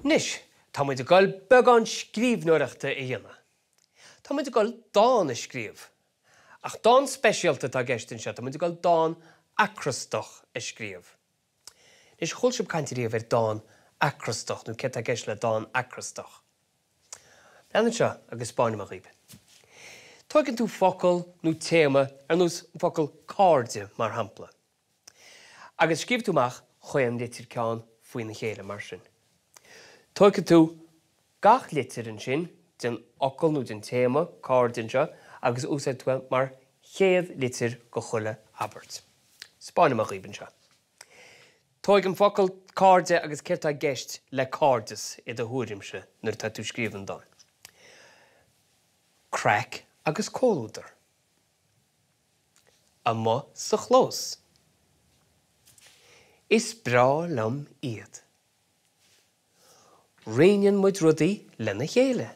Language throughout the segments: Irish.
Nis, tá muid a gáil beagán scríbhneoireachta I dhéanamh. Tá muid a gáil dhán a scríobh. Ach dhán speisialta tá geistin seo, tá muid a gáil dhán acrostic a scríobh. Nis chuil sib cantiríomh dhán acrostic, nó cet a geis le dhán acrostic. Beanna seo agus Spáinne mar ribe. Tuigeann tú focail nó téama ar nús focail Cairde mar hampla. Agus scríobh tú meach chuim litir ceann faoin na chéile mar sin. Tuigeann tú gach litir an sin den ocail nó den téama Cairde seo agus úsáidfidh mar 100 litir go chuile Ábhar. Spáinne mar ribe seo. Tuigeann focail Cairde agus ceirt a geist le Cairdes I do thuairimse nuair tá tú scríobhann dán. Crack agus cóúdar. Ama sa chlós. Is brá lam iad. Réineann muid rudaí le na chéile.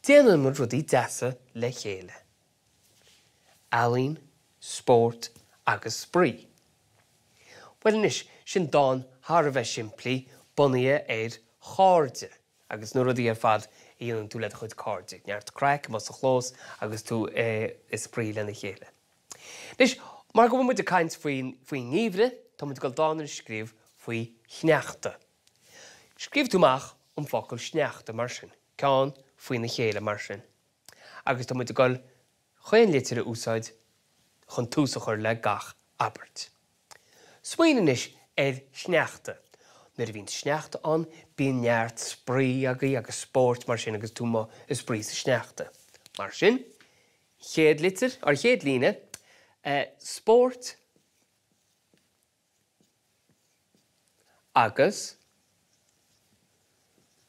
Déanann muid rudaí deasa le chéile. Alín, spórt agus sprí. Well nis, sin dán thar a bheith simplí bunaithe Cairde agus nó rudaí ar fad I dhéanann tú le chuid Cairde. Neart crack mas sa chlós agus tú is sprí le na chéile. Nis, mar go muid a caint faoin ngníomhre, tá muid go dán ar scríobh faoi Sneachta. Scríobh tú meach focail Sneachta mar sin, ceann faoin na chéile mar sin. Agus tá muid a gáil chuin litir a úsáid chun tús a chur le gach Ábhar. Smaoineann is Sneachta. Nuair a bhíonn Sneachta an, bíonn neart sprí agus spórt mar sin agus tú má is sprí sa Sneachta. Mar sin, 100 litir, ar 100 líne, spórt agus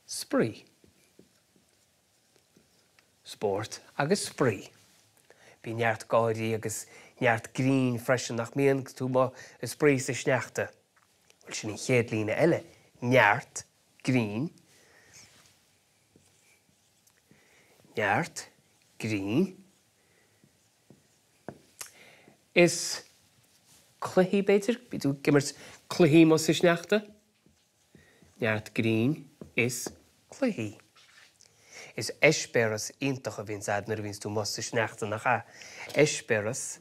sprí. Spórt agus sprí. Bhí neart gáirí agus neart grín freisin nach mian agus tú má is sprí sa Sneachta. Well sin in 100 líne eile. Neart, grín. Neart, grín. Is cluichí beter? Bí tú gimmert cluichí má sa Sneachta? Neart, grín is cluichí. Is eispéras iontach a bhíonn sad nuair a bhíonn tú má sa Sneachta nach a. Eispéras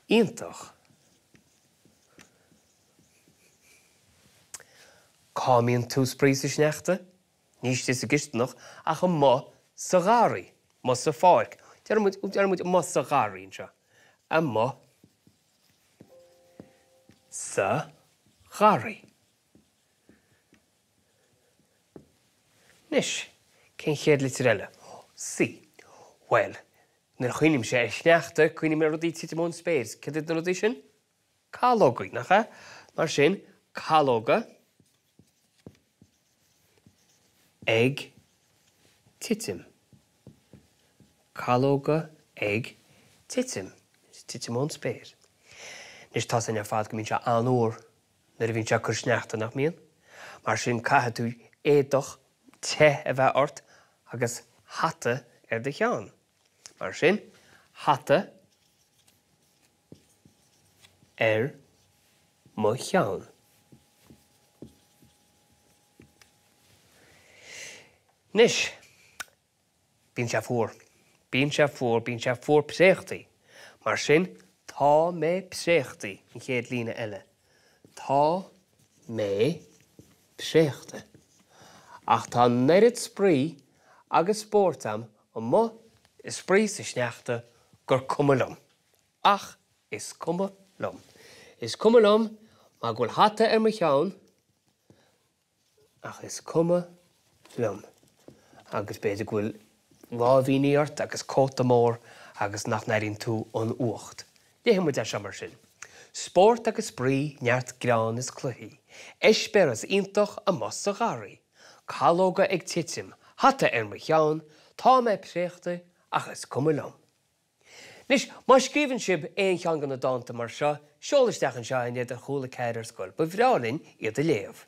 iontach. Cáimíonn tú sprí sa Sneachta? Níos is a gistinach ach a má sa gáirí, má sa fáic. Dearmid má sa gáirí seo. A má sa gáirí. Nis, cén 100 litir eile? Sí. Well, nuair chuoinim sé Sneachta, chuoinim ar rudaí titimón spéir. Cad na rudaí sin? Cálógaí, nach a? Mar sin, cálóga ag titim. Cálóga ag titim. Titimón spéir. Nis tá san ar fad go mín se anúr nuair a bhíonn se chur Sneachta nach mian. Mar sin caithe tú éadach te a bheith ort agus hata ar de cheann. Mar sin, hata ar mo cheann. Nis, bíonn sé fuór. Bíonn sé fuór pséachtaí. Mar sin, tá mé pséachtaí in 100 líne eile. Tá mé pséachta. Ach tá neirid sprí agus spórtam an mo is sprí sa Sneachta gur cumma Ach is cumma lom. Is cumma lom má ghfuil hata ar mo cheann ach is cumma lom. Agus beidir ghfuil lámhíní ort agus cóta mór agus nach neiríonn tú an uacht. Déithe muid se mar sin. Spórt agus sprí neart grán is cluichí. Eispéras iontach a mo sa gáirí. Cálóga ag titim, hata ar mo cheann, tá mé pséachta ach is cumma lom. Nis, má scríobhann sib cheangan na dánta mar seo, seolaisteach an seo in iad a Cúla4 Scoil, ba bhreálinn iad a léamh.